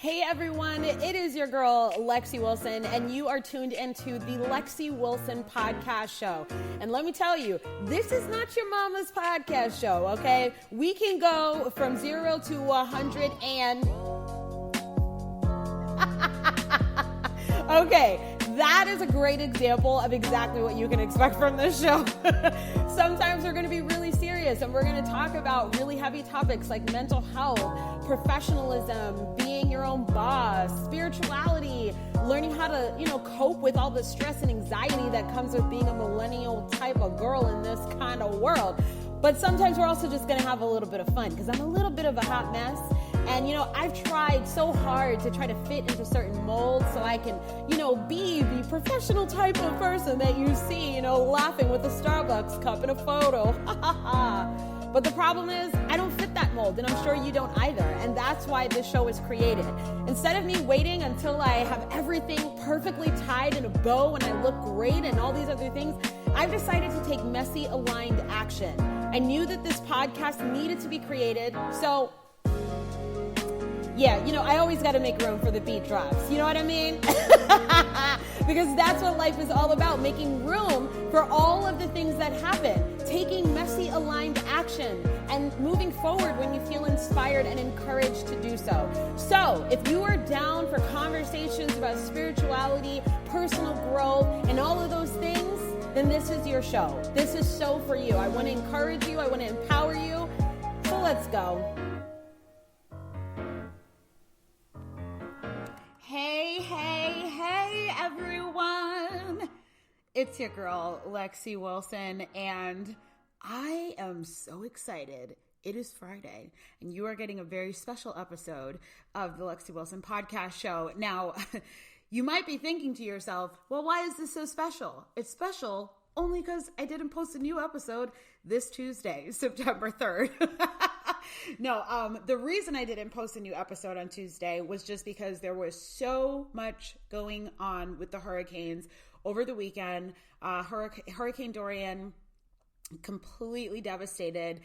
Hey everyone, it is your girl Lexi Wilson, and you are tuned into the Lexi Wilson podcast show. And let me tell you, this is not your mama's podcast show, okay? We can go from 0 to 100 and... Okay, that is a great example of exactly what you can expect from this show. Sometimes we're going to be really serious and we're going to talk about really heavy topics like mental health, professionalism, being your own boss, spirituality, learning how to, cope with all the stress and anxiety that comes with being a millennial type of girl in this kind of world. But sometimes we're also just going to have a little bit of fun because I'm a little bit of a hot mess. And, I've tried so hard to try to fit into certain molds so I can, be the professional type of person that you see, laughing with a Starbucks cup in a photo. But the problem is I don't fit that mold, and I'm sure you don't either. And that's why this show is created. Instead of me waiting until I have everything perfectly tied in a bow and I look great and all these other things, I've decided to take messy, aligned action. I knew that this podcast needed to be created, so... yeah, I always got to make room for the beat drops. You know what I mean? Because that's what life is all about, making room for all of the things that happen, taking messy, aligned action, and moving forward when you feel inspired and encouraged to do so. So, if you are down for conversations about spirituality, personal growth, and all of those things, then this is your show. This is so for you. I want to encourage you. I want to empower you. So let's go. Hey, everyone. It's your girl, Lexi Wilson, and I am so excited. It is Friday, and you are getting a very special episode of the Lexi Wilson podcast show. Now, you might be thinking to yourself, well, why is this so special? It's special only because I didn't post a new episode this Tuesday, September 3rd. No, the reason I didn't post a new episode on Tuesday was just because there was so much going on with the hurricanes over the weekend. Hurricane Dorian completely devastated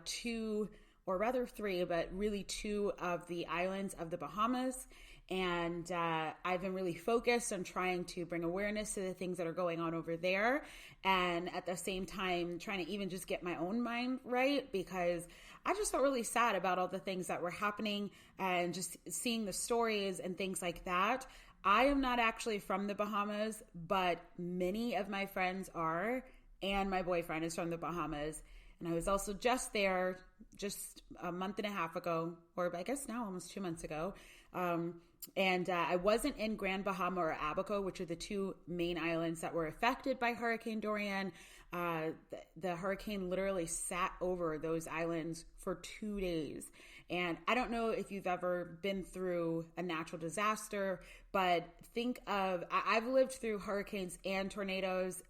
three, but really two of the islands of the Bahamas. And I've been really focused on trying to bring awareness to the things that are going on over there. And at the same time, trying to even just get my own mind right, because I just felt really sad about all the things that were happening and just seeing the stories and things like that. I am not actually from the Bahamas, but many of my friends are, and my boyfriend is from the Bahamas. And I was also just there just a month and a half ago, or I guess now almost 2 months ago. And I wasn't in Grand Bahama or Abaco, which are the two main islands that were affected by Hurricane Dorian. The hurricane literally sat over those islands for 2 days. And I don't know if you've ever been through a natural disaster, but think of, I've lived through hurricanes and tornadoes,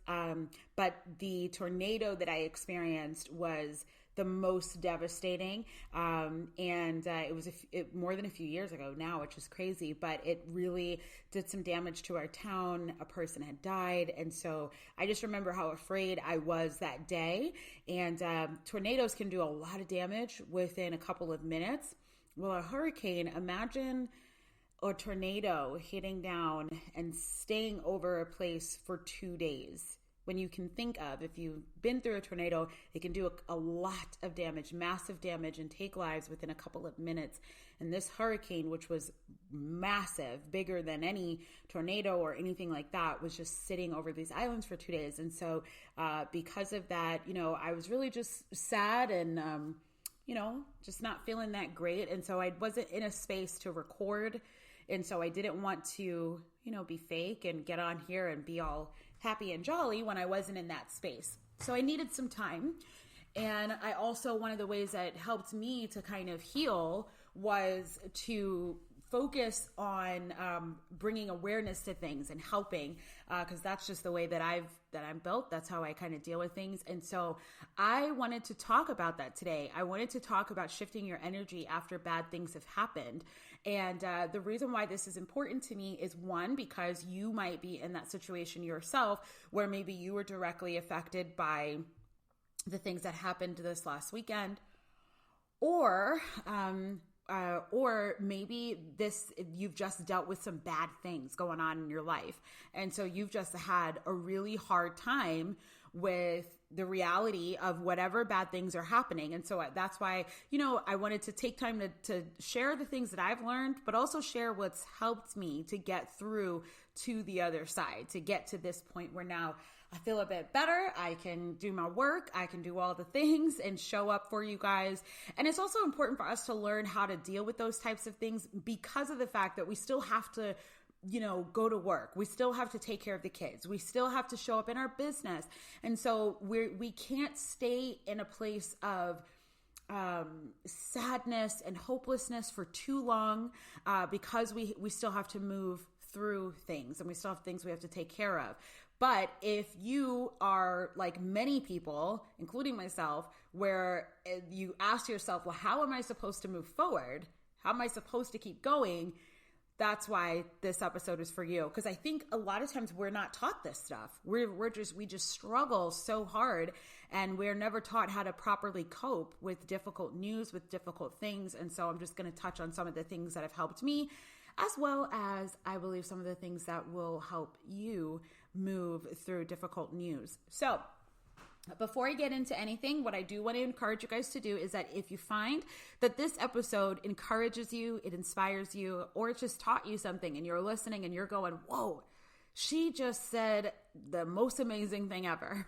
but the tornado that I experienced was the most devastating. It was more than a few years ago now, which is crazy, but it really did some damage to our town. A person had died. And so I just remember how afraid I was that day. And tornadoes can do a lot of damage within a couple of minutes. Well, a hurricane, imagine a tornado hitting down and staying over a place for 2 days. When you can think of, if you've been through a tornado, it can do a lot of damage, massive damage, and take lives within a couple of minutes. And this hurricane, which was massive, bigger than any tornado or anything like that, was just sitting over these islands for 2 days. And so because of that, I was really just sad and, just not feeling that great. And so I wasn't in a space to record. And so I didn't want to, be fake and get on here and be all happy and jolly when I wasn't in that space. So I needed some time. And I also, one of the ways that helped me to kind of heal was to focus on bringing awareness to things and helping, because that's just the way that I'm built. That's how I kind of deal with things. And so I wanted to talk about that today. I wanted to talk about shifting your energy after bad things have happened. And the reason why this is important to me is, one, because you might be in that situation yourself where maybe you were directly affected by the things that happened this last weekend, or or maybe you've just dealt with some bad things going on in your life. And so you've just had a really hard time with the reality of whatever bad things are happening. And so that's why, I wanted to take time to share the things that I've learned, but also share what's helped me to get through to the other side, to get to this point where now I feel a bit better. I can do my work. I can do all the things and show up for you guys. And it's also important for us to learn how to deal with those types of things because of the fact that we still have to go to work. We still have to take care of the kids. We still have to show up in our business. And so we can't stay in a place of sadness and hopelessness for too long because we still have to move through things and we still have things we have to take care of. But if you are like many people, including myself, where you ask yourself, well, how am I supposed to move forward? How am I supposed to keep going? That's why this episode is for you. Because I think a lot of times we're not taught this stuff. We just struggle so hard, and we're never taught how to properly cope with difficult news, with difficult things. And so I'm just going to touch on some of the things that have helped me, as well as I believe some of the things that will help you move through difficult news. So before I get into anything, what I do want to encourage you guys to do is that if you find that this episode encourages you, it inspires you, or it just taught you something and you're listening and you're going, whoa, she just said the most amazing thing ever.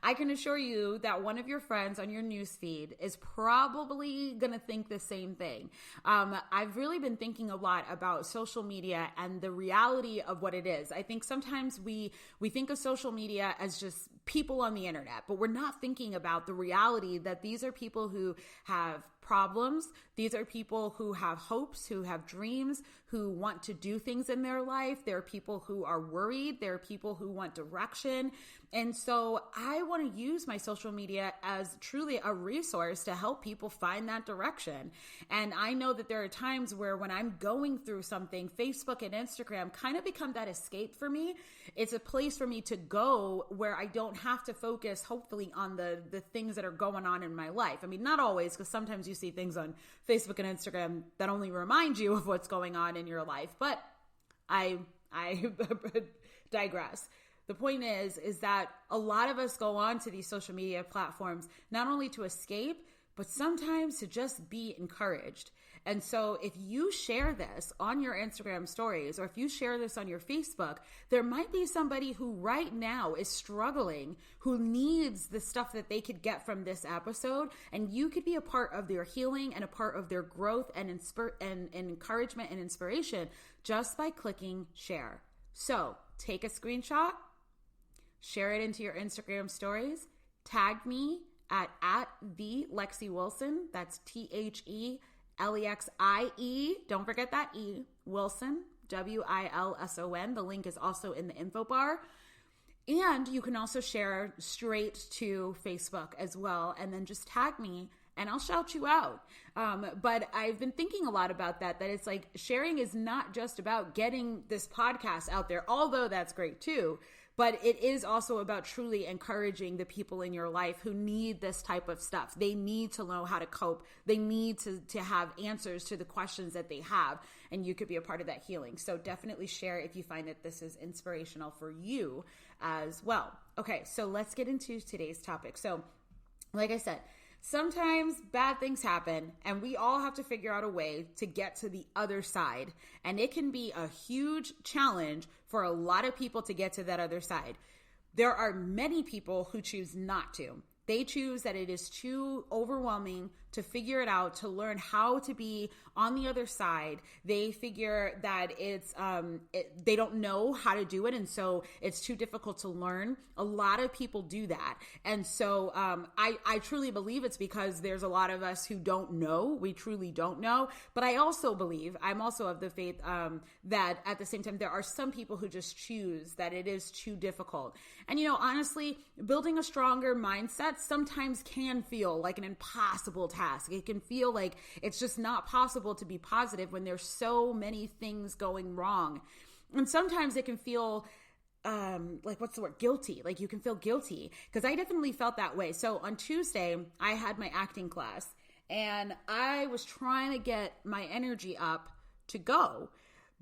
I can assure you that one of your friends on your newsfeed is probably going to think the same thing. I've really been thinking a lot about social media and the reality of what it is. I think sometimes we think of social media as just people on the internet, but we're not thinking about the reality that these are people who have problems. These are people who have hopes, who have dreams, who want to do things in their life. There are people who are worried. There are people who want direction. And so I want to use my social media as truly a resource to help people find that direction. And I know that there are times where when I'm going through something, Facebook and Instagram kind of become that escape for me. It's a place for me to go where I don't have to focus, hopefully, on the things that are going on in my life. I mean, not always, because sometimes you see things on Facebook and Instagram that only remind you of what's going on in your life. But I digress. The point is that a lot of us go on to these social media platforms, not only to escape, but sometimes to just be encouraged. And so if you share this on your Instagram stories, or if you share this on your Facebook, there might be somebody who right now is struggling, who needs the stuff that they could get from this episode. And you could be a part of their healing and a part of their growth and encouragement and inspiration just by clicking share. So take a screenshot, share it into your Instagram stories, tag me at the Lexi Wilson. That's TheLexie. Don't forget that E. Wilson, Wilson. The link is also in the info bar. And you can also share straight to Facebook as well. And then just tag me and I'll shout you out. But I've been thinking a lot about that it's like sharing is not just about getting this podcast out there, although that's great too. But it is also about truly encouraging the people in your life who need this type of stuff. They need to know how to cope. They need to have answers to the questions that they have. And you could be a part of that healing. So definitely share if you find that this is inspirational for you as well. Okay, so let's get into today's topic. So like I said, sometimes bad things happen and we all have to figure out a way to get to the other side. And it can be a huge challenge for a lot of people to get to that other side. There are many people who choose not to. They choose that it is too overwhelming to figure it out, to learn how to be on the other side. They figure that they don't know how to do it, and so it's too difficult to learn. A lot of people do that. And so I truly believe it's because there's a lot of us who don't know. We truly don't know. But I also believe, I'm also of the faith that at the same time, there are some people who just choose that it is too difficult. And, honestly, building a stronger mindset sometimes can feel like an impossible task. It can feel like it's just not possible to be positive when there's so many things going wrong. And sometimes it can feel guilty. Like you can feel guilty, because I definitely felt that way. So on Tuesday, I had my acting class. and I was trying to get my energy up to go,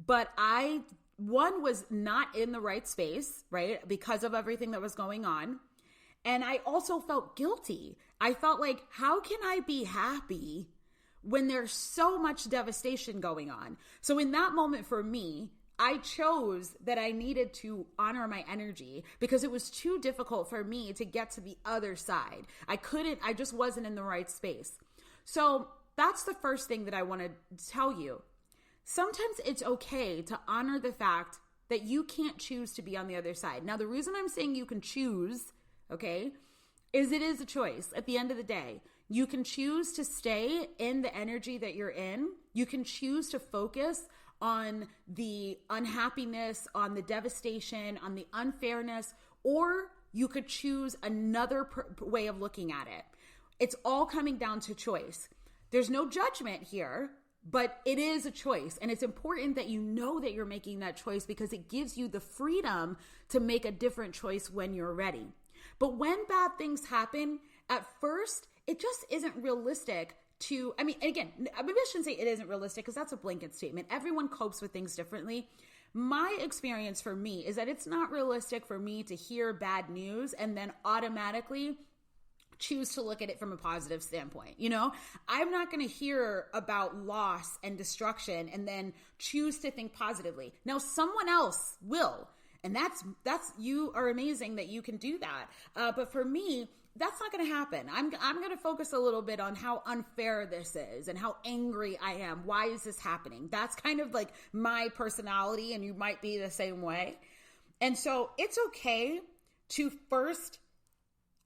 but I was not in the right space, right? Because of everything that was going on. And I also felt guilty. I felt like, how can I be happy when there's so much devastation going on? So in that moment for me, I chose that I needed to honor my energy because it was too difficult for me to get to the other side. I just wasn't in the right space. So that's the first thing that I want to tell you. Sometimes it's okay to honor the fact that you can't choose to be on the other side. Now, the reason I'm saying you can choose, okay, is it is a choice. At the end of the day, you can choose to stay in the energy that you're in. You can choose to focus on the unhappiness, on the devastation, on the unfairness, or you could choose another way of looking at it. It's all coming down to choice. There's no judgment here, but it is a choice. And it's important that you know that you're making that choice because it gives you the freedom to make a different choice when you're ready. But when bad things happen, at first, it just isn't realistic to, maybe I shouldn't say it isn't realistic because that's a blanket statement. Everyone copes with things differently. My experience for me is that it's not realistic for me to hear bad news and then automatically choose to look at it from a positive standpoint. I'm not going to hear about loss and destruction and then choose to think positively. Now, someone else will. And that's you are amazing that you can do that. But for me, that's not going to happen. I'm going to focus a little bit on how unfair this is and how angry I am. Why is this happening? That's kind of like my personality, and you might be the same way. And so it's okay to first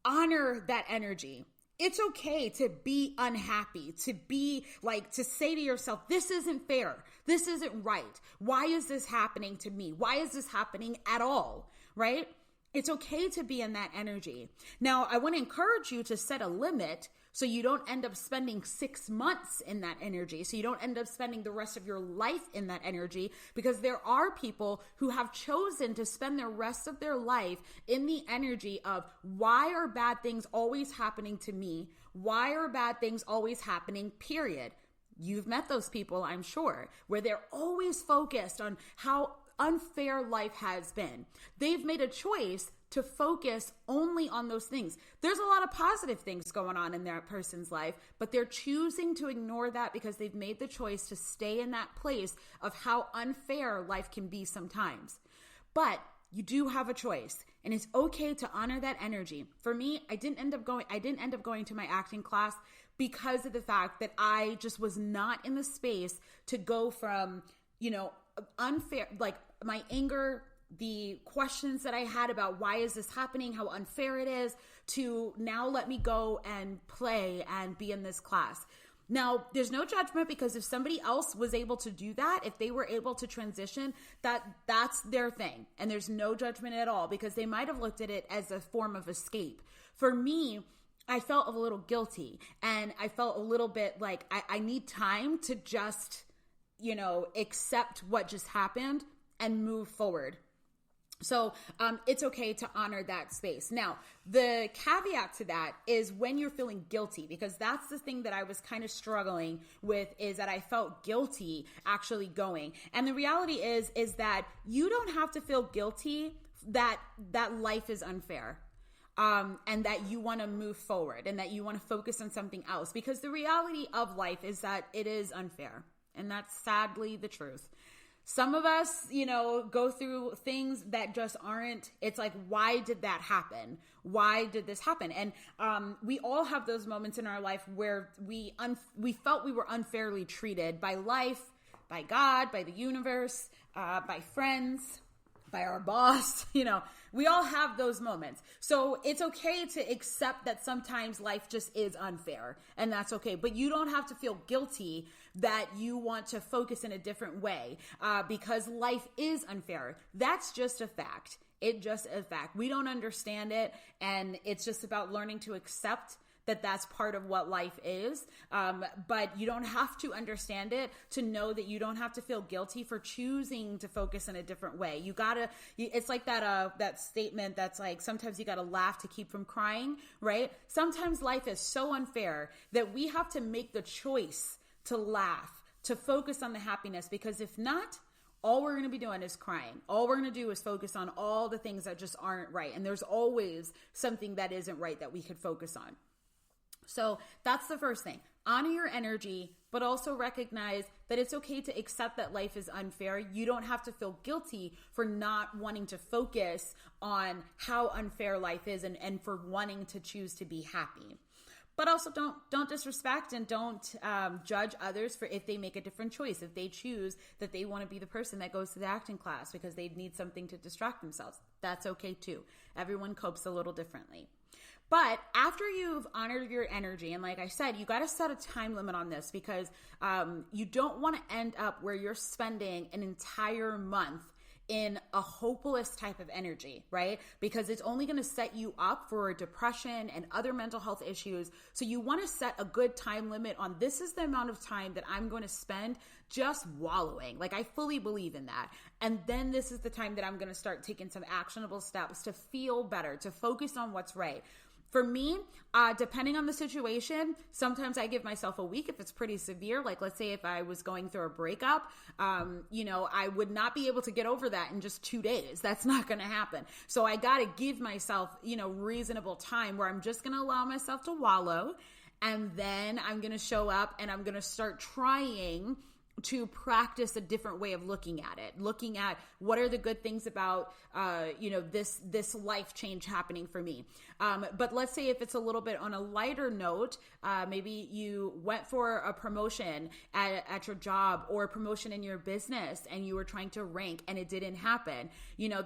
honor that energy. It's okay to be unhappy, to say to yourself, this isn't fair. This isn't right. Why is this happening to me? Why is this happening at all? Right? It's okay to be in that energy. Now, I want to encourage you to set a limit so you don't end up spending 6 months in that energy. So you don't end up spending the rest of your life in that energy, because there are people who have chosen to spend the rest of their life in the energy of, why are bad things always happening to me? Why are bad things always happening, period? You've met those people, I'm sure, where they're always focused on how unfair life has been. They've made a choice to focus only on those things. There's a lot of positive things going on in that person's life, but they're choosing to ignore that because they've made the choice to stay in that place of how unfair life can be sometimes. But you do have a choice, and it's okay to honor that energy. For me, I didn't end up going to my acting class because of the fact that I just was not in the space to go from, unfair, like my anger, the questions that I had about why is this happening, how unfair it is, to now let me go and play and be in this class. Now, there's no judgment, because if somebody else was able to do that, if they were able to transition, that's their thing. And there's no judgment at all, because they might have looked at it as a form of escape. For me, I felt a little guilty, and I felt a little bit like I need time to just, accept what just happened and move forward. So it's okay to honor that space. Now, the caveat to that is when you're feeling guilty, because that's the thing that I was kind of struggling with, is that I felt guilty actually going. And the reality is that you don't have to feel guilty that life is unfair. And that you want to move forward and that you want to focus on something else, because the reality of life is that it is unfair. And that's sadly the truth. Some of us, go through things that just aren't, it's like, why did that happen? Why did this happen? And we all have those moments in our life where we felt we were unfairly treated by life, by God, by the universe, by friends, by our boss. We all have those moments. So it's okay to accept that sometimes life just is unfair, and that's okay. But you don't have to feel guilty that you want to focus in a different way because life is unfair. That's just a fact. It's just a fact. We don't understand it, and it's just about learning to accept that that's part of what life is. But you don't have to understand it to know that you don't have to feel guilty for choosing to focus in a different way. It's like that statement that's like, sometimes you gotta laugh to keep from crying, right? Sometimes life is so unfair that we have to make the choice to laugh, to focus on the happiness, because if not, all we're going to be doing is crying. All we're going to do is focus on all the things that just aren't right. And there's always something that isn't right that we could focus on. So that's the first thing. Honor your energy, but also recognize that it's okay to accept that life is unfair. You don't have to feel guilty for not wanting to focus on how unfair life is and for wanting to choose to be happy. But also don't disrespect and don't judge others for if they make a different choice. If they choose that they want to be the person that goes to the acting class because they need something to distract themselves, that's okay too. Everyone copes a little differently. But after you've honored your energy, and like I said, you got to set a time limit on this, because you don't want to end up where you're spending an entire month in a hopeless type of energy, right? Because it's only going to set you up for depression and other mental health issues. So you want to set a good time limit on, this is the amount of time that I'm going to spend just wallowing. Like, I fully believe in that. And then this is the time that I'm going to start taking some actionable steps to feel better, to focus on what's right. For me, depending on the situation, sometimes I give myself a week if it's pretty severe. Like, let's say if I was going through a breakup, I would not be able to get over that in just 2 days. That's not going to happen. So I got to give myself, reasonable time where I'm just going to allow myself to wallow. And then I'm going to show up and I'm going to start trying to practice a different way of looking at it, looking at what are the good things about, this life change happening for me. But let's say if it's a little bit on a lighter note, maybe you went for a promotion at your job or a promotion in your business and you were trying to rank and it didn't happen.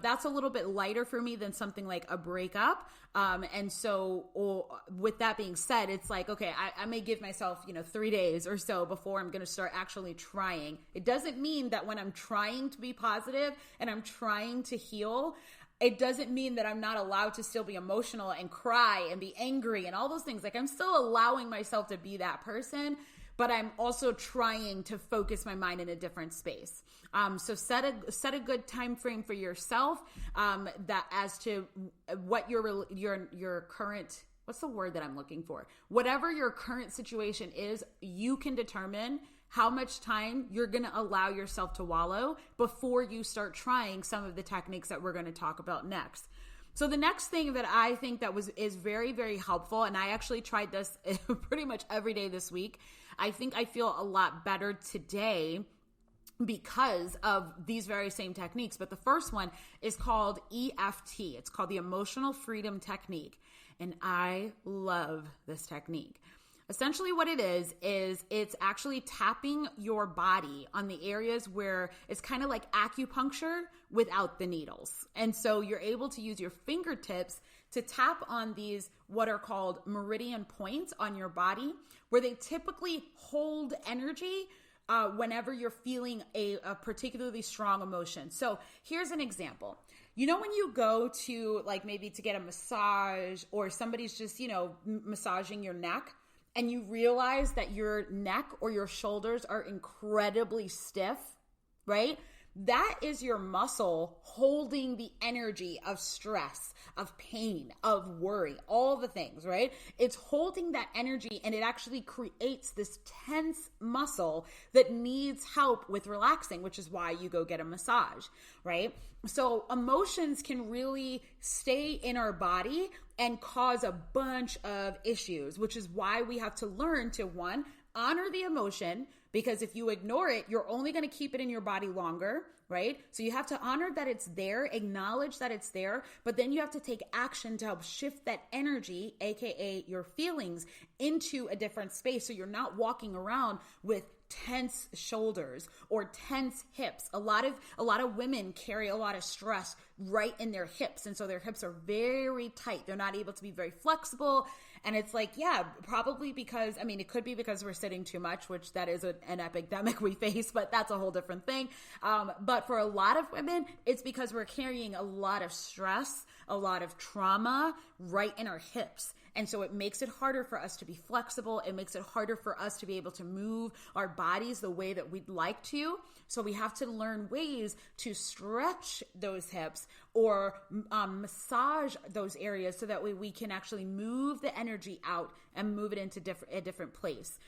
That's a little bit lighter for me than something like a breakup. And so with that being said, it's like, okay, I may give myself, 3 days or so before I'm going to start actually trying. It doesn't mean that when I'm trying to be positive and I'm trying to heal, it doesn't mean that I'm not allowed to still be emotional and cry and be angry and all those things. Like, I'm still allowing myself to be that person, but I'm also trying to focus my mind in a different space. So set a good time frame for yourself, that as to what your current, what's the word that I'm looking for? Whatever your current situation is, you can determine how much time you're going to allow yourself to wallow before you start trying some of the techniques that we're going to talk about next. So the next thing that I think is very, very helpful, and I actually tried this pretty much every day this week. I think I feel a lot better today because of these very same techniques. But the first one is called EFT. It's called the Emotional Freedom Technique. And I love this technique. Essentially what it is it's actually tapping your body on the areas where it's kind of like acupuncture without the needles. And so you're able to use your fingertips to tap on these, what are called meridian points on your body, where they typically hold energy whenever you're feeling a particularly strong emotion. So here's an example. When you go to, like, maybe to get a massage, or somebody's just, massaging your neck, and you realize that your neck or your shoulders are incredibly stiff, right? That is your muscle holding the energy of stress, of pain, of worry, all the things, right? It's holding that energy, and it actually creates this tense muscle that needs help with relaxing, which is why you go get a massage, right? So emotions can really stay in our body and cause a bunch of issues, which is why we have to learn to, one, honor the emotion, because if you ignore it, you're only going to keep it in your body longer, right? So you have to honor that it's there, acknowledge that it's there, but then you have to take action to help shift that energy, aka your feelings, into a different space, so you're not walking around with tense shoulders or tense hips. A lot of women carry a lot of stress right in their hips, and so their hips are very tight. They're not able to be very flexible. And it's like, yeah, probably because, it could be because we're sitting too much, which that is an epidemic we face, but that's a whole different thing. But for a lot of women, it's because we're carrying a lot of stress, a lot of trauma right in our hips. And so it makes it harder for us to be flexible. It makes it harder for us to be able to move our bodies the way that we'd like to. So we have to learn ways to stretch those hips or massage those areas so that way we can actually move the energy out and move it into a different place.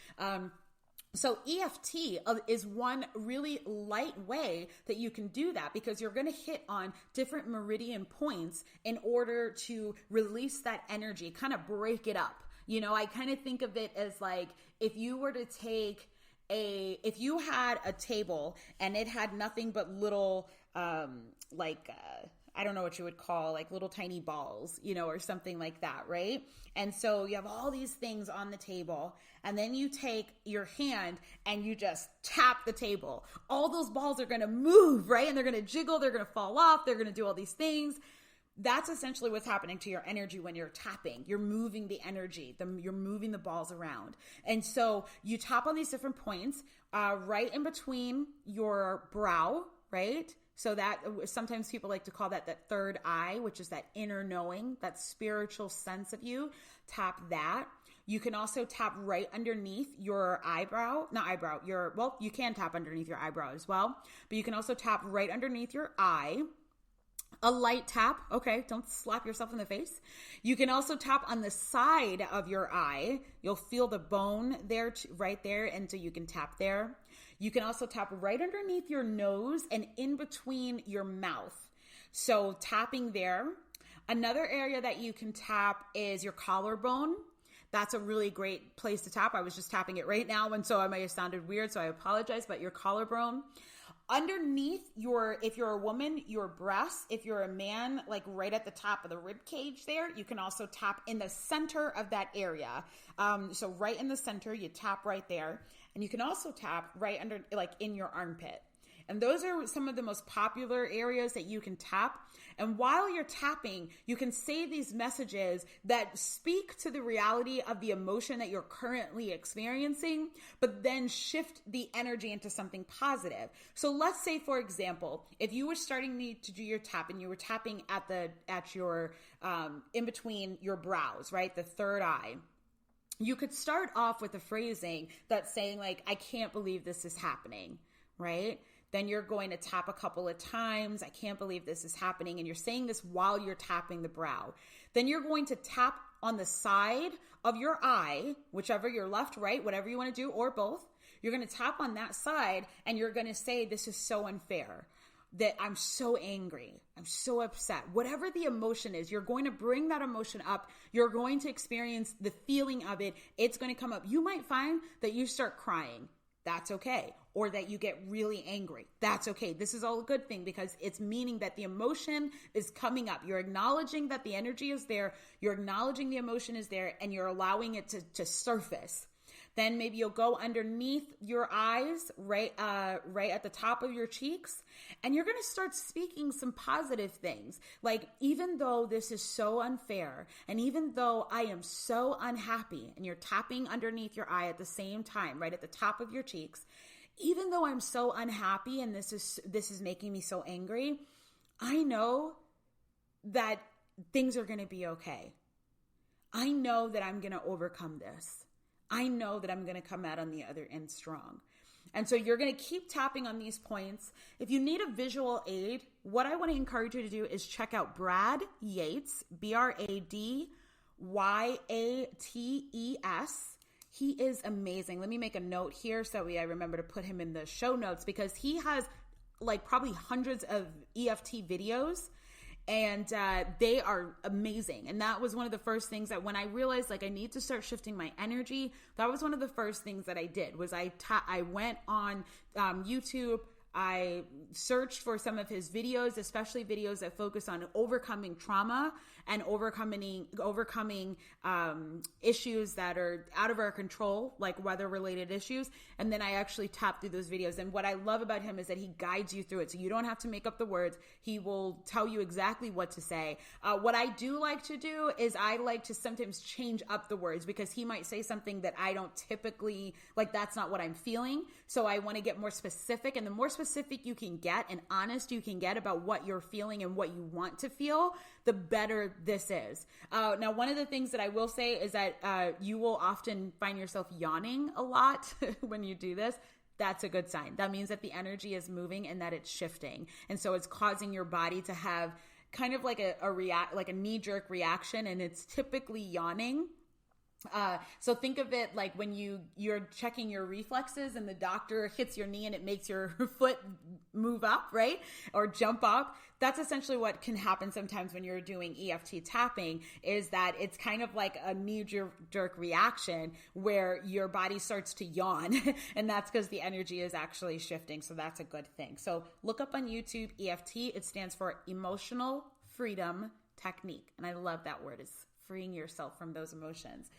So EFT is one really light way that you can do that, because you're going to hit on different meridian points in order to release that energy, kind of break it up. I kind of think of it as like, if you were to take if you had a table and it had nothing but little, I don't know what you would call, like little tiny balls, or something like that, right? And so you have all these things on the table, and then you take your hand and you just tap the table. All those balls are going to move, right? And they're going to jiggle, they're going to fall off, they're going to do all these things. That's essentially what's happening to your energy when you're tapping. You're moving the energy, you're moving the balls around. And so you tap on these different points, right in between your brow, right? So that sometimes people like to call that third eye, which is that inner knowing, that spiritual sense of you. Tap that. You can also tap right underneath your you can tap underneath your eyebrow as well, but you can also tap right underneath your eye. A light tap. Okay, don't slap yourself in the face. You can also tap on the side of your eye. You'll feel the bone there, right there, and so you can tap there. You can also tap right underneath your nose and in between your mouth. So tapping there. Another area that you can tap is your collarbone. That's a really great place to tap. I was just tapping it right now, and so I might have sounded weird, so I apologize, but your collarbone. Underneath if you're a woman, your breasts. If you're a man, like right at the top of the rib cage there, you can also tap in the center of that area. So right in the center, you tap right there. And you can also tap right under, like in your armpit. And those are some of the most popular areas that you can tap. And while you're tapping, you can say these messages that speak to the reality of the emotion that you're currently experiencing, but then shift the energy into something positive. So let's say, for example, if you were starting to do your tap and you were tapping at your, in between your brows, right? The third eye. You could start off with a phrasing that's saying like, I can't believe this is happening, right? Then you're going to tap a couple of times. I can't believe this is happening. And you're saying this while you're tapping the brow. Then you're going to tap on the side of your eye, whichever, your left, right, whatever you want to do, or both. You're going to tap on that side and you're going to say, this is so unfair. That I'm so angry, I'm so upset. Whatever the emotion is, you're going to bring that emotion up. You're going to experience the feeling of it. It's going to come up. You might find that you start crying. That's okay. Or that you get really angry. That's okay. This is all a good thing because it's meaning that the emotion is coming up. You're acknowledging that the energy is there. You're acknowledging the emotion is there and you're allowing it to surface. Then maybe you'll go underneath your eyes, right at the top of your cheeks, and you're going to start speaking some positive things. Like, even though this is so unfair, and even though I am so unhappy, and you're tapping underneath your eye at the same time, right at the top of your cheeks, even though I'm so unhappy and this is making me so angry, I know that things are going to be okay. I know that I'm going to overcome this. I know that I'm going to come out on the other end strong. And so you're going to keep tapping on these points. If you need a visual aid, what I want to encourage you to do is check out Brad Yates, Bradyates. He is amazing. Let me make a note here so I remember to put him in the show notes, because he has like probably hundreds of EFT videos. And they are amazing. And that was one of the first things that when I realized like I need to start shifting my energy, that was one of the first things that I did was I went on YouTube. I searched for some of his videos, especially videos that focus on overcoming trauma and overcoming issues that are out of our control, like weather-related issues. And then I actually tapped through those videos. And what I love about him is that he guides you through it. So you don't have to make up the words. He will tell you exactly what to say. What I do like to do is I like to sometimes change up the words, because he might say something that I don't typically, like that's not what I'm feeling. So I want to get more specific. And the more specific specific you can get and honest you can get about what you're feeling and what you want to feel, the better this is. Now, one of the things that I will say is that you will often find yourself yawning a lot when you do this. That's a good sign. That means that the energy is moving and that it's shifting. And so it's causing your body to have kind of like a knee-jerk reaction, and it's typically yawning. So think of it like when you're checking your reflexes and the doctor hits your knee and it makes your foot move up, right? Or jump up. That's essentially what can happen sometimes when you're doing EFT tapping, is that it's kind of like a knee-jerk reaction where your body starts to yawn, and that's because the energy is actually shifting. So that's a good thing. So look up on YouTube, EFT. It stands for Emotional Freedom Technique. And I love that word, is freeing yourself from those emotions.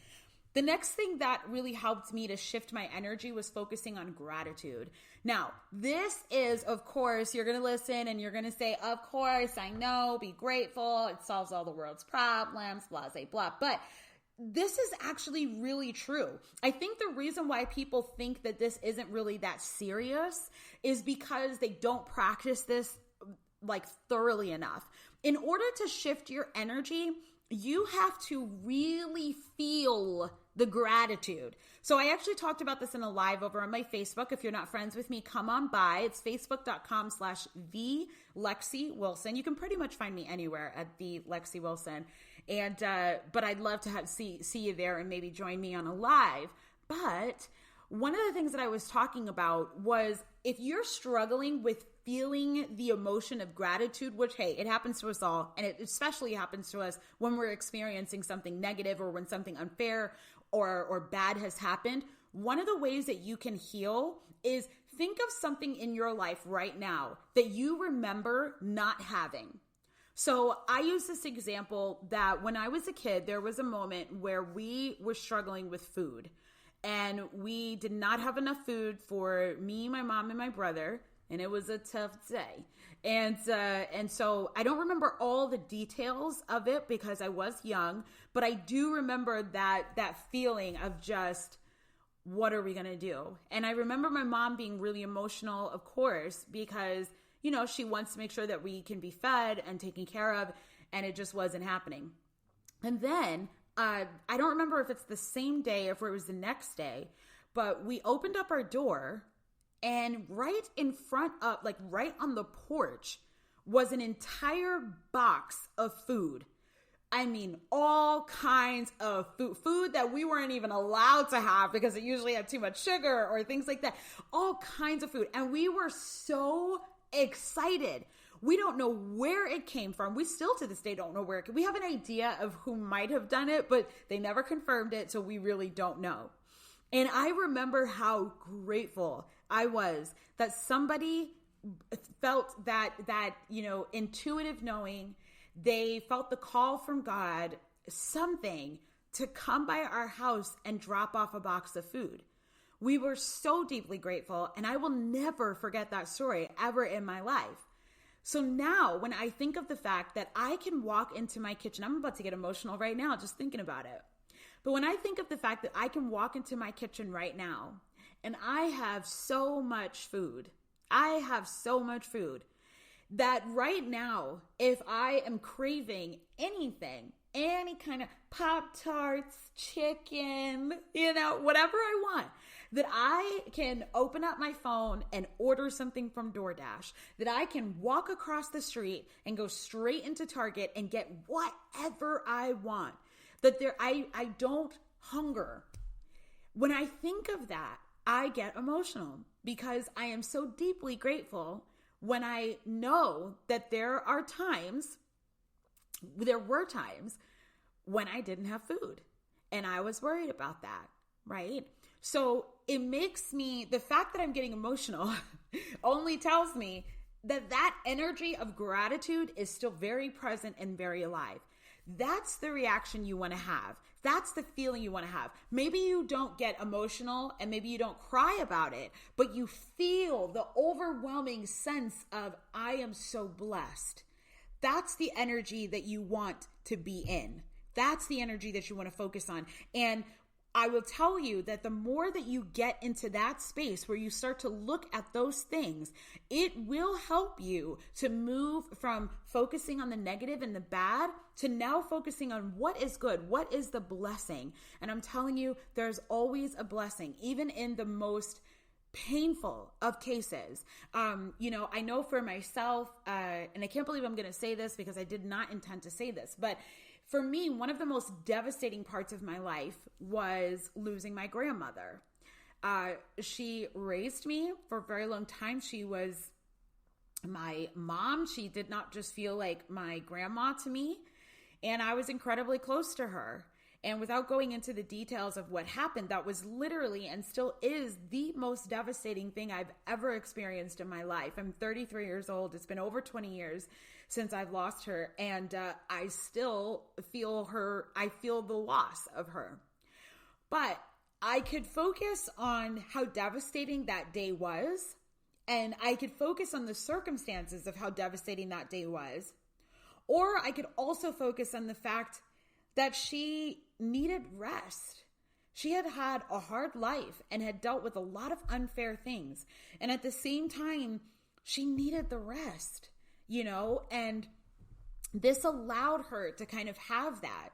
The next thing that really helped me to shift my energy was focusing on gratitude. Now, this is, of course, you're going to listen and you're going to say, of course, I know, be grateful. It solves all the world's problems, blah, blah, blah. But this is actually really true. I think the reason why people think that this isn't really that serious is because they don't practice this like thoroughly enough. In order to shift your energy, you have to really feel the gratitude. So I actually talked about this in a live over on my Facebook. If you're not friends with me, come on by. It's facebook.com/TheLexiWilson. You can pretty much find me anywhere at the Lexi Wilson. And, but I'd love to see you there and maybe join me on a live. But one of the things that I was talking about was, if you're struggling with feeling the emotion of gratitude, which, hey, it happens to us all, and it especially happens to us when we're experiencing something negative or when something unfair or bad has happened, one of the ways that you can heal is think of something in your life right now that you remember not having. So I use this example that when I was a kid, there was a moment where we were struggling with food, and we did not have enough food for me, my mom, and my brother. And it was a tough day. And so I don't remember all the details of it because I was young, but I do remember that feeling of just, what are we going to do? And I remember my mom being really emotional, of course, because, you know, she wants to make sure that we can be fed and taken care of, and it just wasn't happening. And then I don't remember if it's the same day or if it was the next day, but we opened up our door, and right in front of, like right on the porch, was an entire box of food. I mean, all kinds of food that we weren't even allowed to have because it usually had too much sugar or things like that. All kinds of food. And we were so excited. We don't know where it came from. We still to this day don't know where it came. We have an idea of who might have done it, but they never confirmed it, so we really don't know. And I remember how grateful I was that somebody felt that, you know, intuitive knowing. They felt the call from God, something, to come by our house and drop off a box of food. We were so deeply grateful, and I will never forget that story ever in my life. So now when I think of the fact that I can walk into my kitchen, I'm about to get emotional right now just thinking about it. But when I think of the fact that I can walk into my kitchen right now and I have so much food, that right now, if I am craving anything, any kind of Pop-Tarts, chicken, you know, whatever I want, that I can open up my phone and order something from DoorDash, that I can walk across the street and go straight into Target and get whatever I want, that I don't hunger. When I think of that, I get emotional because I am so deeply grateful when I know that there were times when I didn't have food and I was worried about that, right? So it makes me, the fact that I'm getting emotional only tells me that energy of gratitude is still very present and very alive. That's the reaction you want to have. That's the feeling you want to have. Maybe you don't get emotional and maybe you don't cry about it, but you feel the overwhelming sense of, I am so blessed. That's the energy that you want to be in. That's the energy that you want to focus on. And I will tell you that the more that you get into that space where you start to look at those things, it will help you to move from focusing on the negative and the bad to now focusing on what is good, what is the blessing. And I'm telling you, there's always a blessing, even in the most painful of cases. I know for myself, and I can't believe I'm going to say this because I did not intend to say this, but for me, one of the most devastating parts of my life was losing my grandmother. She raised me for a very long time. She was my mom. She did not just feel like my grandma to me, and I was incredibly close to her. And without going into the details of what happened, that was literally and still is the most devastating thing I've ever experienced in my life. I'm 33 years old. It's been over 20 years since I've lost her. And I still feel her. I feel the loss of her. But I could focus on how devastating that day was. And I could focus on the circumstances of how devastating that day was. Or I could also focus on the fact that she needed rest. She had had a hard life and had dealt with a lot of unfair things. And at the same time, she needed the rest, and this allowed her to kind of have that.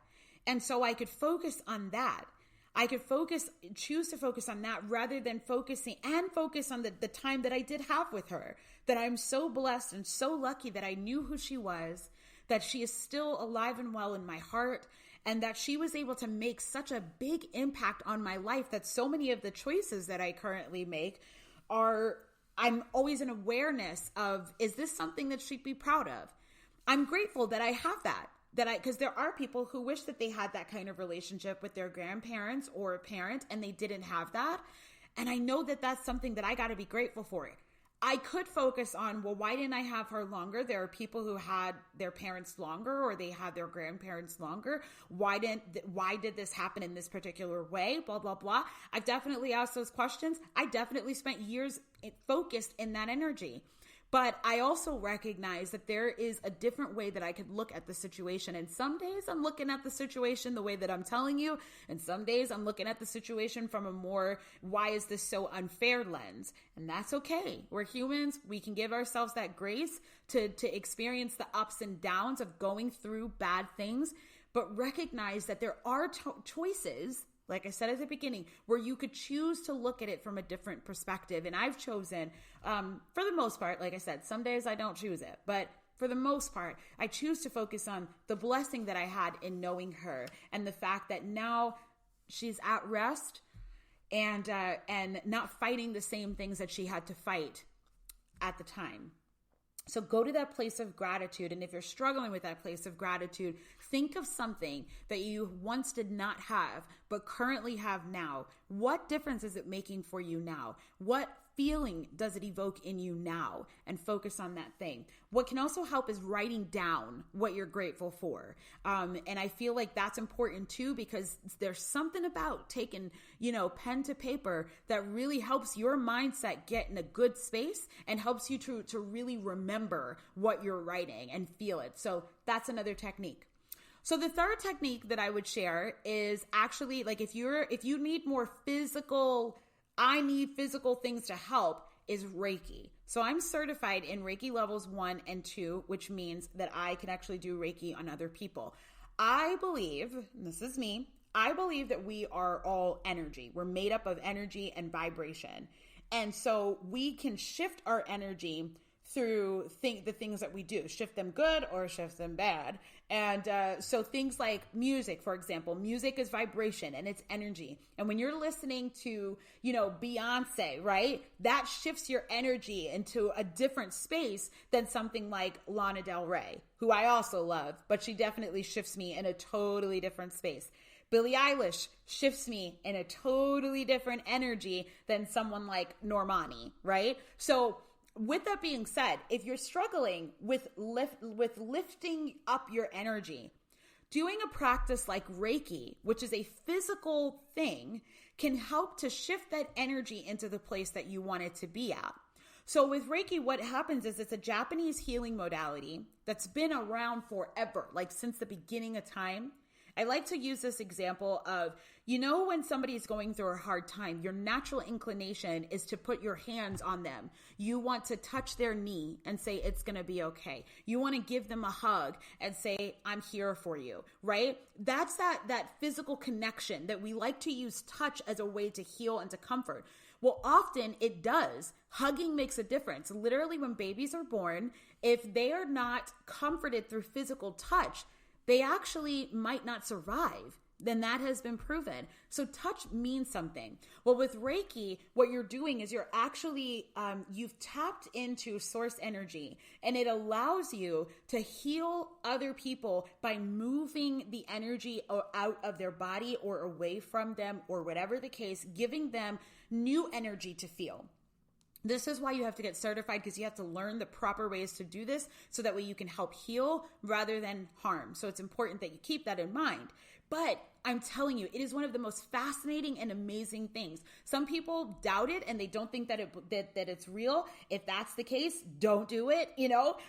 And so I could focus on that. I could choose to focus on that rather than focus on the time that I did have with her, that I'm so blessed and so lucky that I knew who she was, that she is still alive and well in my heart, and that she was able to make such a big impact on my life that so many of the choices that I currently make I'm always in awareness of, is this something that she'd be proud of? I'm grateful that I have that because there are people who wish that they had that kind of relationship with their grandparents or a parent and they didn't have that. And I know that that's something that I got to be grateful for. I could focus on, well, why didn't I have her longer? There are people who had their parents longer or they had their grandparents longer. Why did this happen in this particular way? Blah, blah, blah. I've definitely asked those questions. I definitely spent years focused in that energy. But I also recognize that there is a different way that I could look at the situation. And some days I'm looking at the situation the way that I'm telling you. And some days I'm looking at the situation from a more, why is this so unfair lens? And that's okay. We're humans. We can give ourselves that grace to experience the ups and downs of going through bad things, but recognize that there are choices, like I said at the beginning, where you could choose to look at it from a different perspective. And I've chosen, for the most part, like I said, some days I don't choose it, but for the most part, I choose to focus on the blessing that I had in knowing her and the fact that now she's at rest and not fighting the same things that she had to fight at the time. So go to that place of gratitude. And if you're struggling with that place of gratitude, think of something that you once did not have, but currently have now. What difference is it making for you now? What feeling does it evoke in you now? And focus on that thing. What can also help is writing down what you're grateful for. And I feel like that's important too, because there's something about taking, pen to paper that really helps your mindset get in a good space and helps you to really remember what you're writing and feel it. So that's another technique. So the third technique that I would share is actually like if you need more physical, I need physical things to help, is Reiki. So I'm certified in Reiki levels 1 and 2, which means that I can actually do Reiki on other people. I believe, and this is me, I believe that we are all energy. We're made up of energy and vibration. And so we can shift our energy through the things that we do, shift them good or shift them bad. And so things like music, for example, music is vibration and it's energy. And when you're listening to, Beyonce, right, that shifts your energy into a different space than something like Lana Del Rey, who I also love, but she definitely shifts me in a totally different space. Billie Eilish shifts me in a totally different energy than someone like Normani, right? So with that being said, if you're struggling with lifting up your energy, doing a practice like Reiki, which is a physical thing, can help to shift that energy into the place that you want it to be at. So with Reiki, what happens is it's a Japanese healing modality that's been around forever, like since the beginning of time. I like to use this example of, when somebody is going through a hard time, your natural inclination is to put your hands on them. You want to touch their knee and say, it's going to be okay. You want to give them a hug and say, I'm here for you, right? That's that physical connection that we like to use touch as a way to heal and to comfort. Well, often it does. Hugging makes a difference. Literally, when babies are born, if they are not comforted through physical touch, they actually might not survive. Then that has been proven. So touch means something. Well, with Reiki, what you're doing is you're actually, you've tapped into source energy, and it allows you to heal other people by moving the energy out of their body or away from them, or whatever the case, giving them new energy to feel. This is why you have to get certified, because you have to learn the proper ways to do this so that way you can help heal rather than harm. So it's important that you keep that in mind. But I'm telling you, it is one of the most fascinating and amazing things. Some people doubt it and they don't think that it's real. If that's the case, don't do it.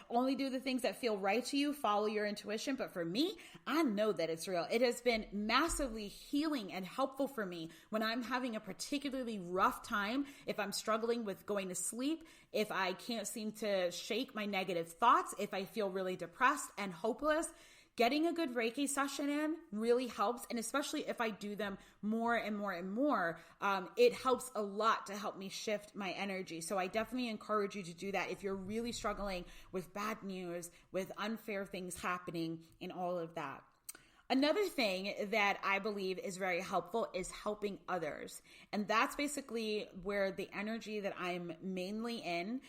Only do the things that feel right to you. Follow your intuition. But for me, I know that it's real. It has been massively healing and helpful for me when I'm having a particularly rough time. If I'm struggling with going to sleep, if I can't seem to shake my negative thoughts, if I feel really depressed and hopeless, getting a good Reiki session in really helps. And especially if I do them more and more and more, it helps a lot to help me shift my energy. So I definitely encourage you to do that if you're really struggling with bad news, with unfair things happening, and all of that. Another thing that I believe is very helpful is helping others. And that's basically where the energy that I'm mainly in.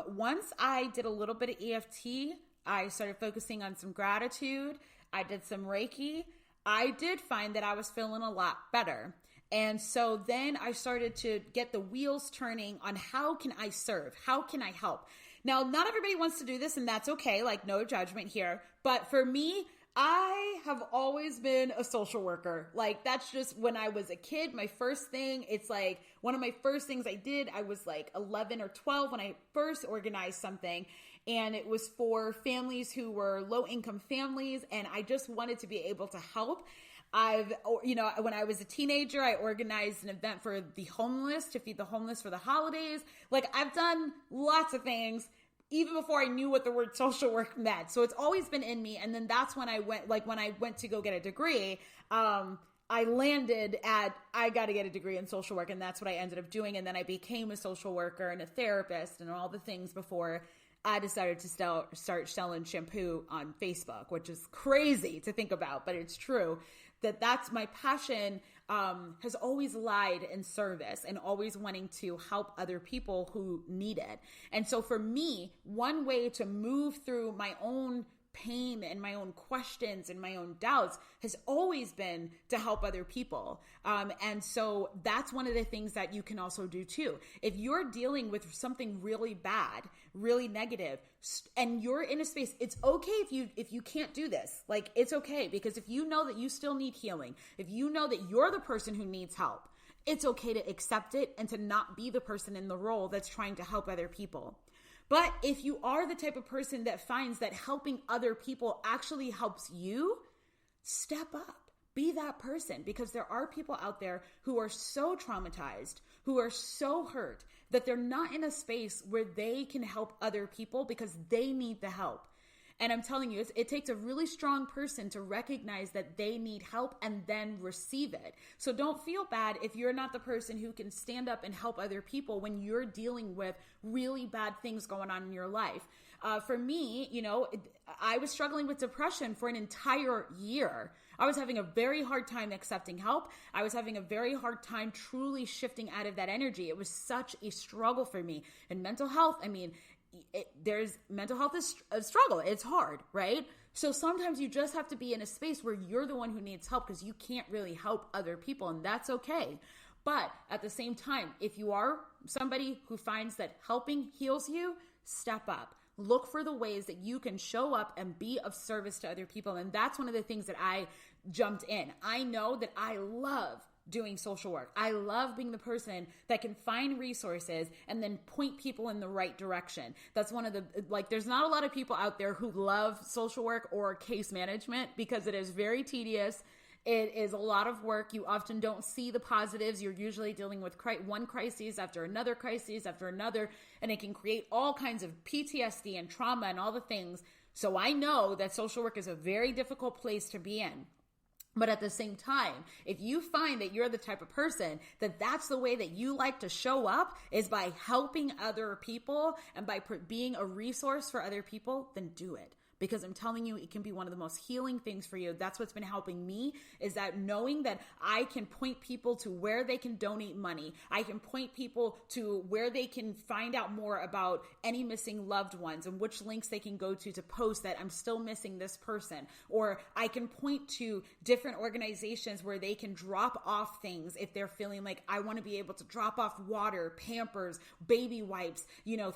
Once I did a little bit of EFT, I started focusing on some gratitude. I did some Reiki. I did find that I was feeling a lot better. And so then I started to get the wheels turning on how can I serve? How can I help? Now, not everybody wants to do this, and that's okay. Like, no judgment here. But for me, I have always been a social worker. Like, that's just when I was a kid, my first thing, it's like one of my first things I did, I was like 11 or 12 when I first organized something. And it was for families who were low-income families, and I just wanted to be able to help. When I was a teenager, I organized an event for the homeless, to feed the homeless for the holidays. Like, I've done lots of things even before I knew what the word social work meant. So it's always been in me. And then that's when I went to go get a degree, I landed at, I got to get a degree in social work, and that's what I ended up doing. And then I became a social worker and a therapist and all the things before I decided to start selling shampoo on Facebook, which is crazy to think about, but it's true. That's my passion, has always lied in service and always wanting to help other people who need it. And so for me, one way to move through my own pain and my own questions and my own doubts has always been to help other people. And so that's one of the things that you can also do too. If you're dealing with something really bad, really negative, and you're in a space, it's okay if you can't do this. Like, it's okay, because if you know that you still need healing, if you know that you're the person who needs help, it's okay to accept it and to not be the person in the role that's trying to help other people. But if you are the type of person that finds that helping other people actually helps you, step up. Be that person, because there are people out there who are so traumatized, who are so hurt, that they're not in a space where they can help other people because they need the help. And I'm telling you, it takes a really strong person to recognize that they need help and then receive it. So don't feel bad if you're not the person who can stand up and help other people when you're dealing with really bad things going on in your life. For me, I was struggling with depression for an entire year. I was having a very hard time accepting help. I was having a very hard time truly shifting out of that energy. It was such a struggle for me. And mental health, mental health is a struggle. It's hard, right? So sometimes you just have to be in a space where you're the one who needs help because you can't really help other people, and that's okay. But at the same time, if you are somebody who finds that helping heals you, step up. Look for the ways that you can show up and be of service to other people. And that's one of the things that I jumped in. I know that I love doing social work. I love being the person that can find resources and then point people in the right direction. That's one of the, there's not a lot of people out there who love social work or case management because it is very tedious It is a lot of work. You often don't see the positives. You're usually dealing with one crisis after another crisis after another, and it can create all kinds of PTSD and trauma and all the things. So I know that social work is a very difficult place to be in. But at the same time, if you find that you're the type of person that that's the way that you like to show up is by helping other people and by being a resource for other people, then do it. Because I'm telling you, it can be one of the most healing things for you. That's what's been helping me, is that knowing that I can point people to where they can donate money. I can point people to where they can find out more about any missing loved ones and which links they can go to post that I'm still missing this person. Or I can point to different organizations where they can drop off things if they're feeling like I want to be able to drop off water, Pampers, baby wipes,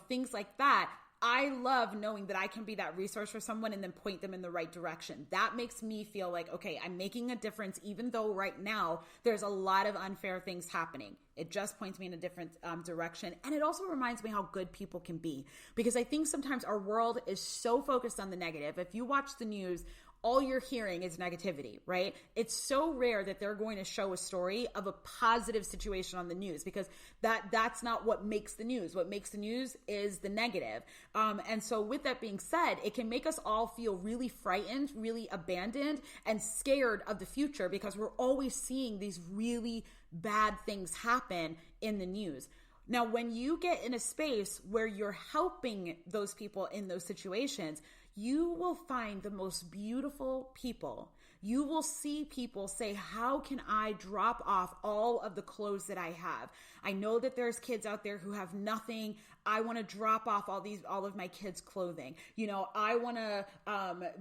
things like that. I love knowing that I can be that resource for someone and then point them in the right direction. That makes me feel like, okay, I'm making a difference, even though right now there's a lot of unfair things happening. It just points me in a different direction. And it also reminds me how good people can be, because I think sometimes our world is so focused on the negative. If you watch the news, all you're hearing is negativity, right? It's so rare that they're going to show a story of a positive situation on the news, because that's not what makes the news. What makes the news is the negative. And so with that being said, it can make us all feel really frightened, really abandoned, and scared of the future, because we're always seeing these really bad things happen in the news. Now, when you get in a space where you're helping those people in those situations, you will find the most beautiful people. You will see people say, how can I drop off all of the clothes that I have? I know that there's kids out there who have nothing. I want to drop off all of my kids' clothing. I want to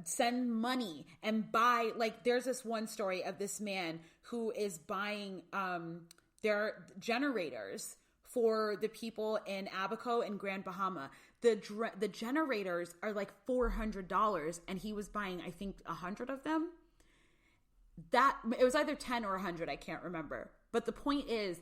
send money and buy, there's this one story of this man who is buying their generators for the people in Abaco and Grand Bahama. The generators are like $400, and he was buying, I think, 100 of them. It was either 10 or 100, I can't remember. But the point is,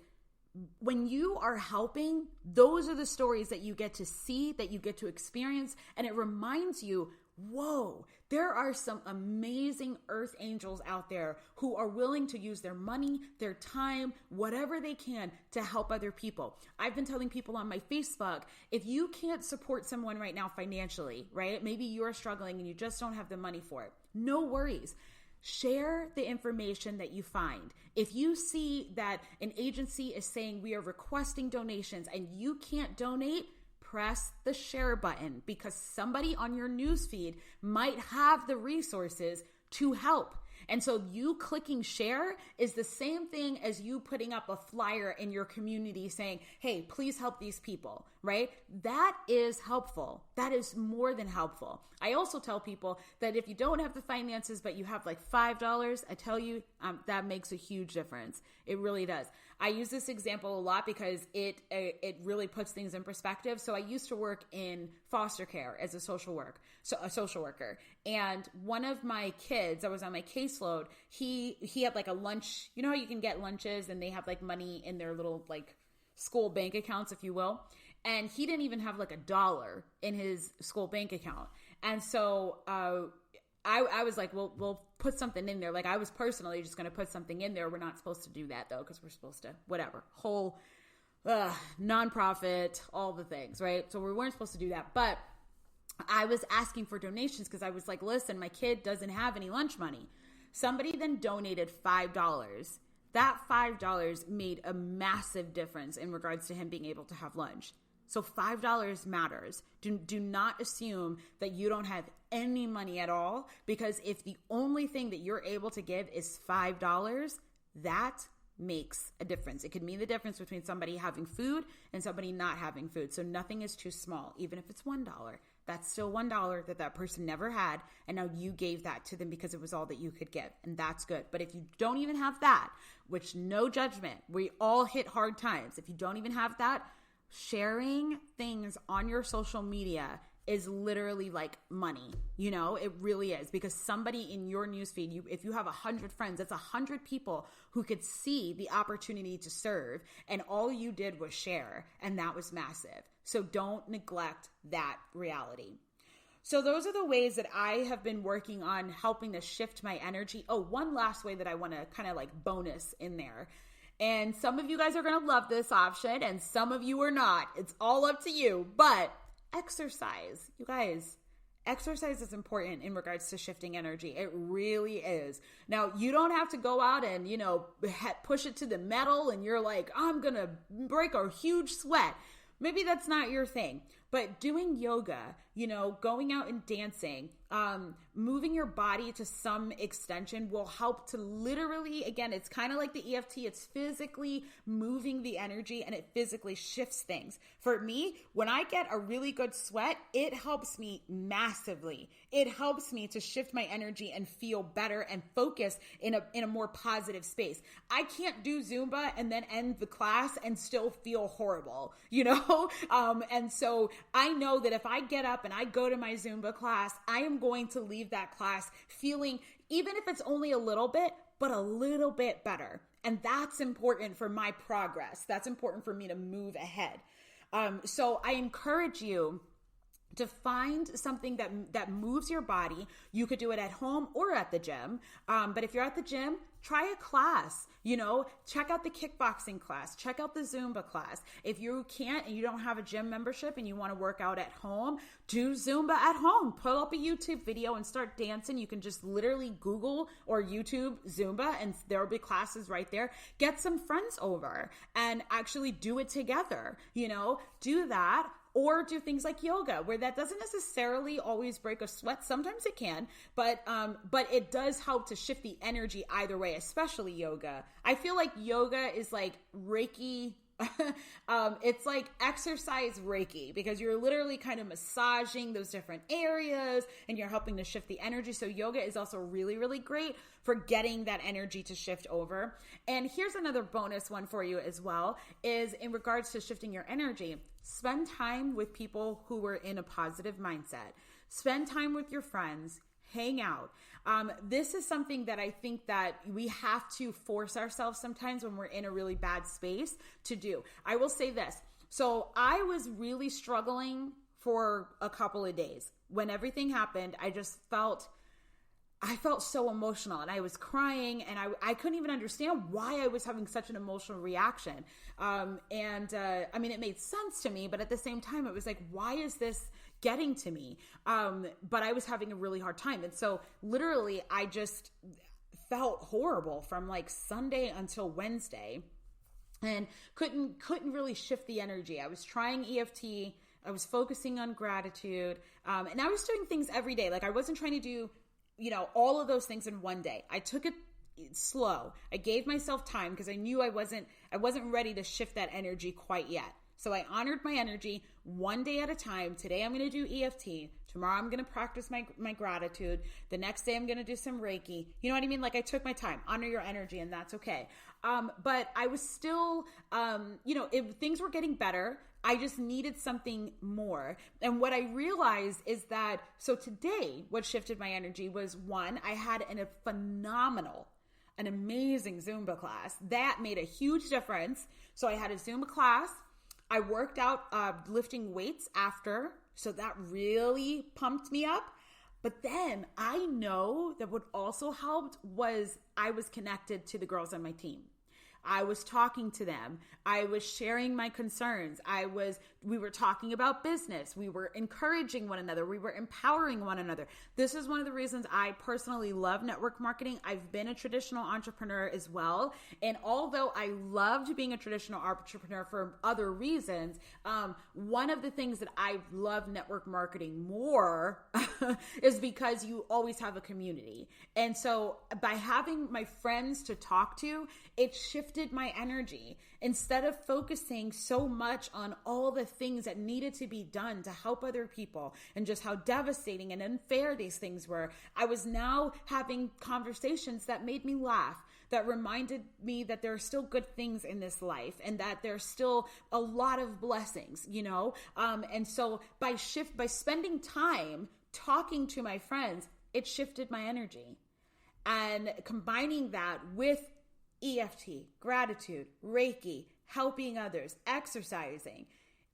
when you are helping, those are the stories that you get to see, that you get to experience, and it reminds you, whoa, there are some amazing earth angels out there who are willing to use their money, their time, whatever they can to help other people. I've been telling people on my Facebook, if you can't support someone right now financially, right? Maybe you're struggling and you just don't have the money for it. No worries. Share the information that you find. If you see that an agency is saying we are requesting donations and you can't donate, press the share button, because somebody on your newsfeed might have the resources to help. And so you clicking share is the same thing as you putting up a flyer in your community saying, hey, please help these people, right? That is helpful. That is more than helpful. I also tell people that if you don't have the finances, but you have like $5, I tell you, that makes a huge difference. It really does. I use this example a lot because it really puts things in perspective. So I used to work in foster care as a social worker. And one of my kids, I was on my caseload, he had like a lunch, you know how you can get lunches and they have like money in their little like school bank accounts, if you will. And he didn't even have like $1 in his school bank account. And so I was like, well, we'll put something in there. Like, I was personally just going to put something in there. We're not supposed to do that though, because we're supposed to, whatever, whole nonprofit, all the things, right? So we weren't supposed to do that. But I was asking for donations because I was like, listen, my kid doesn't have any lunch money. Somebody then donated $5. That $5 made a massive difference in regards to him being able to have lunch. So $5 matters. Do not assume that you don't have any money at all, because if the only thing that you're able to give is $5, that makes a difference. It could mean the difference between somebody having food and somebody not having food. So nothing is too small. Even if it's $1, that's still $1 that person never had, and now you gave that to them because it was all that you could give, and that's good. But if you don't even have that, which, no judgment, we all hit hard times. If you don't even have that, sharing things on your social media is literally like money. It really is, because somebody in your newsfeed, if you have 100 friends, that's 100 people who could see the opportunity to serve, and all you did was share, and that was massive. So don't neglect that reality. So those are the ways that I have been working on helping to shift my energy. Oh, one last way that I want to kind of like bonus in there. And some of you guys are going to love this option and some of you are not. It's all up to you. But exercise, you guys, exercise is important in regards to shifting energy. It really is. Now, you don't have to go out and, push it to the metal and you're like, I'm going to break a huge sweat. Maybe that's not your thing, but doing yoga, going out and dancing, moving your body to some extension will help to literally, again, it's kind of like the EFT, it's physically moving the energy and it physically shifts things. For me, when I get a really good sweat, it helps me massively. It helps me to shift my energy and feel better and focus in a more positive space. I can't do Zumba and then end the class and still feel horrible, and so I know that if I get up and I go to my Zumba class, I am going to leave that class feeling, even if it's only a little bit, but a little bit better. And that's important for my progress. That's important for me to move ahead. So I encourage you to find something that moves your body. You could do it at home or at the gym. But if you're at the gym, try a class, check out the kickboxing class, check out the Zumba class. If you can't and you don't have a gym membership and you want to work out at home, do Zumba at home. Pull up a YouTube video and start dancing. You can just literally Google or YouTube Zumba and there will be classes right there. Get some friends over and actually do it together, do that. Or do things like yoga, where that doesn't necessarily always break a sweat. Sometimes it can, but it does help to shift the energy either way, especially yoga. I feel like yoga is like Reiki. It's like exercise Reiki because you're literally kind of massaging those different areas and you're helping to shift the energy. So yoga is also really, really great for getting that energy to shift over. And here's another bonus one for you as well, is in regards to shifting your energy. Spend time with people who are in a positive mindset. Spend time with your friends. Hang out. This is something that I think that we have to force ourselves sometimes when we're in a really bad space to do. I will say this. So I was really struggling for a couple of days. When everything happened, I felt so emotional and I was crying and I couldn't even understand why I was having such an emotional reaction. It made sense to me, but at the same time, it was like, why is this getting to me? But I was having a really hard time. And so literally I just felt horrible from like Sunday until Wednesday and couldn't really shift the energy. I was trying EFT. I was focusing on gratitude. And I was doing things every day. Like I wasn't trying to do all of those things in one day. I took it slow. I gave myself time because I knew I wasn't ready to shift that energy quite yet. So I honored my energy one day at a time. Today I'm going to do EFT. Tomorrow I'm going to practice my gratitude. The next day I'm going to do some Reiki. You know what I mean? Like I took my time. Honor your energy, and that's okay. But I was still, things were getting better. I just needed something more. And what I realized is that, so today, what shifted my energy was one, I had an amazing Zumba class. That made a huge difference. So I had a Zumba class. I worked out lifting weights after. So that really pumped me up. But then I know that what also helped was I was connected to the girls on my team. I was talking to them. I was sharing my concerns. We were talking about business. We were encouraging one another. We were empowering one another. This is one of the reasons I personally love network marketing. I've been a traditional entrepreneur as well. And although I loved being a traditional entrepreneur for other reasons, one of the things that I love network marketing more is because you always have a community. And so by having my friends to talk to, it shifted my energy. Instead of focusing so much on all the things that needed to be done to help other people and just how devastating and unfair these things were, I was now having conversations that made me laugh, that reminded me that there are still good things in this life and that there's still a lot of blessings, and so by spending time talking to my friends, it shifted my energy. And combining that with EFT, gratitude, Reiki, helping others, exercising,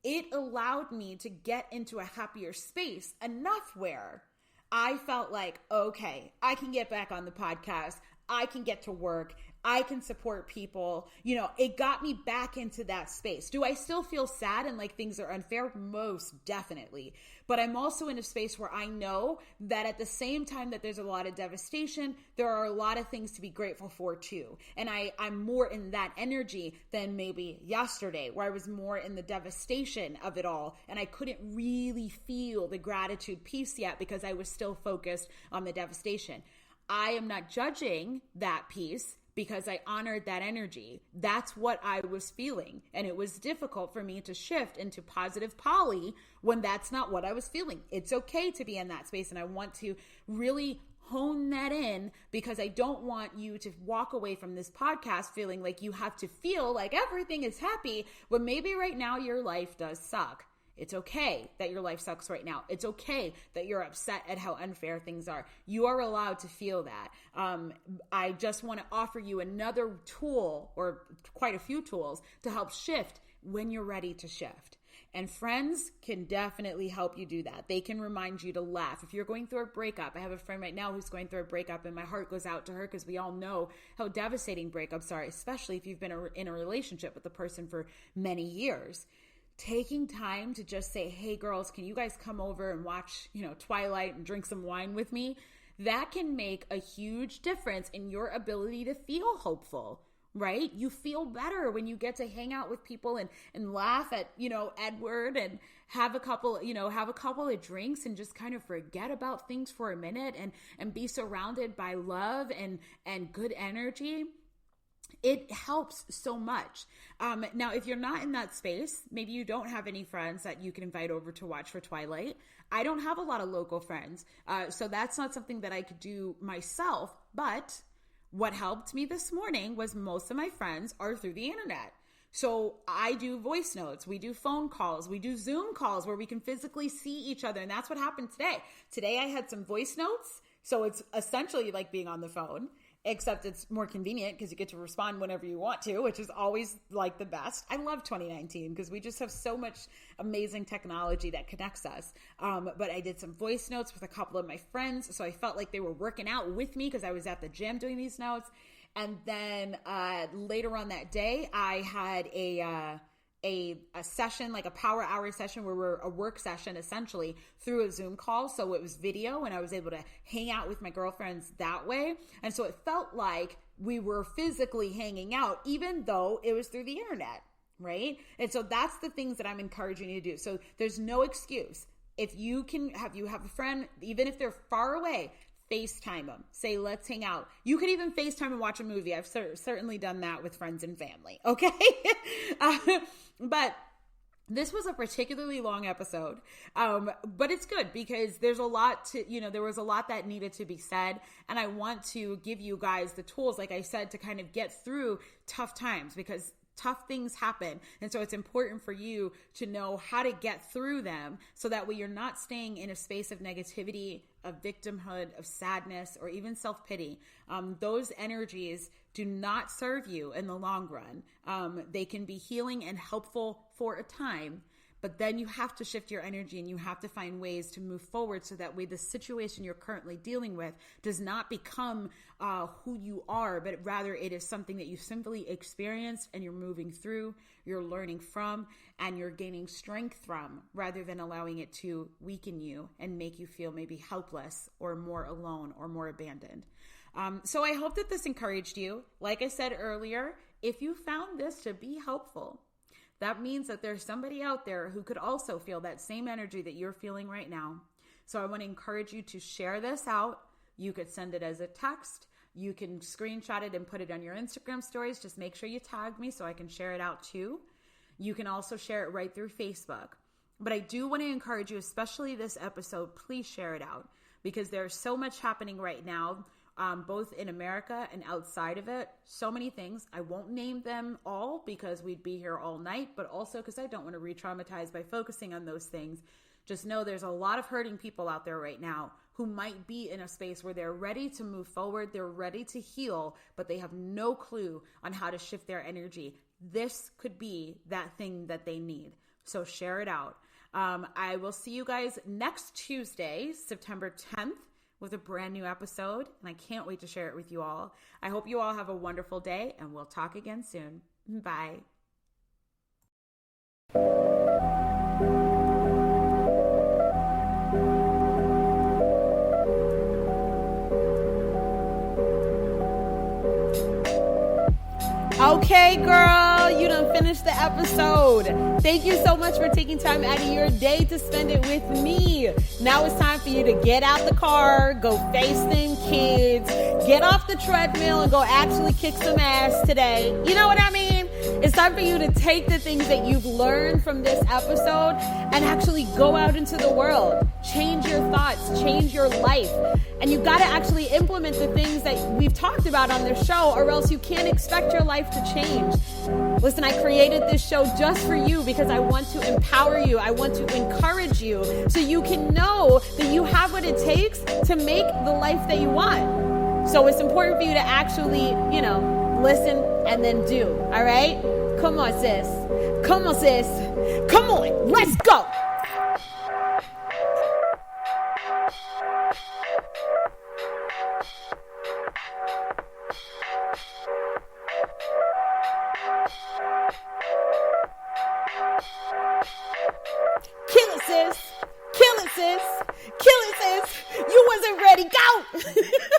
it allowed me to get into a happier space enough where I felt like, okay, I can get back on the podcast. I can get to work. I can support people. It got me back into that space. Do I still feel sad and like things are unfair? Most definitely. But I'm also in a space where I know that at the same time that there's a lot of devastation, there are a lot of things to be grateful for too. And I'm more in that energy than maybe yesterday, where I was more in the devastation of it all. And I couldn't really feel the gratitude piece yet because I was still focused on the devastation. I am not judging that piece because I honored that energy. That's what I was feeling. And it was difficult for me to shift into positive poly when that's not what I was feeling. It's okay to be in that space. And I want to really hone that in because I don't want you to walk away from this podcast feeling like you have to feel like everything is happy when maybe right now your life does suck. It's okay that your life sucks right now. It's okay that you're upset at how unfair things are. You are allowed to feel that. I just want to offer you another tool, or quite a few tools, to help shift when you're ready to shift. And friends can definitely help you do that. They can remind you to laugh. If you're going through a breakup, I have a friend right now who's going through a breakup, and my heart goes out to her because we all know how devastating breakups are, especially if you've been in a relationship with the person for many years. Taking time to just say, hey girls, can you guys come over and watch, Twilight and drink some wine with me? That can make a huge difference in your ability to feel hopeful, right? You feel better when you get to hang out with people and laugh at, Edward and have a couple of drinks and just kind of forget about things for a minute and be surrounded by love and good energy. It helps so much. Now, if you're not in that space, maybe you don't have any friends that you can invite over to watch for Twilight. I don't have a lot of local friends, so that's not something that I could do myself. But what helped me this morning was most of my friends are through the internet. So I do voice notes, we do phone calls, we do Zoom calls where we can physically see each other. And that's what happened today. Today I had some voice notes. So it's essentially like being on the phone, except it's more convenient because you get to respond whenever you want to, which is always like the best. I love 2019 because we just have so much amazing technology that connects us. But I did some voice notes with a couple of my friends. So I felt like they were working out with me because I was at the gym doing these notes. And then later on that day, I had a session, like a power hour session where we're a work session essentially through a Zoom call. So it was video and I was able to hang out with my girlfriends that way. And so it felt like we were physically hanging out, even though it was through the internet, right? And so that's the things that I'm encouraging you to do. So there's no excuse. If you have a friend, even if they're far away, FaceTime them. Say, let's hang out. You could even FaceTime and watch a movie. I've certainly done that with friends and family. Okay. But this was a particularly long episode. But it's good because there's a lot there was a lot that needed to be said. And I want to give you guys the tools, like I said, to kind of get through tough times because tough things happen. And so it's important for you to know how to get through them so that way you're not staying in a space of negativity, of victimhood, of sadness, or even self-pity. Those energies do not serve you in the long run. They can be healing and helpful for a time, but then you have to shift your energy and you have to find ways to move forward so that way the situation you're currently dealing with does not become who you are, but rather it is something that you simply experienced and you're moving through, you're learning from, and you're gaining strength from, rather than allowing it to weaken you and make you feel maybe helpless or more alone or more abandoned. So I hope that this encouraged you. Like I said earlier, if you found this to be helpful, that means that there's somebody out there who could also feel that same energy that you're feeling right now. So I want to encourage you to share this out. You could send it as a text. You can screenshot it and put it on your Instagram stories. Just make sure you tag me so I can share it out too. You can also share it right through Facebook. But I do want to encourage you, especially this episode, please share it out because there's so much happening right now. Both in America and outside of it, so many things. I won't name them all because we'd be here all night, but also because I don't want to re-traumatize by focusing on those things. Just know there's a lot of hurting people out there right now who might be in a space where they're ready to move forward, they're ready to heal, but they have no clue on how to shift their energy. This could be that thing that they need. So share it out. I will see you guys next Tuesday, September 10th, with a brand new episode. And I can't wait to share it with you all. I hope you all have a wonderful day, and we'll talk again soon. Bye. Okay, girl, you done finished the episode. Thank you so much for taking time out of your day to spend it with me. Now it's time for you to get out the car, go face them kids, get off the treadmill and go actually kick some ass today. You know what I mean? It's time for you to take the things that you've learned from this episode and actually go out into the world. Change your thoughts, change your life. And you've got to actually implement the things that we've talked about on this show, or else you can't expect your life to change. Listen, I created this show just for you because I want to empower you. I want to encourage you so you can know that you have what it takes to make the life that you want. So it's important for you to actually, listen and then do. All right? Come on, sis. Come on, sis. Come on. Let's go. Kill it, sis. Kill it, sis. Kill it, sis. You wasn't ready. Go.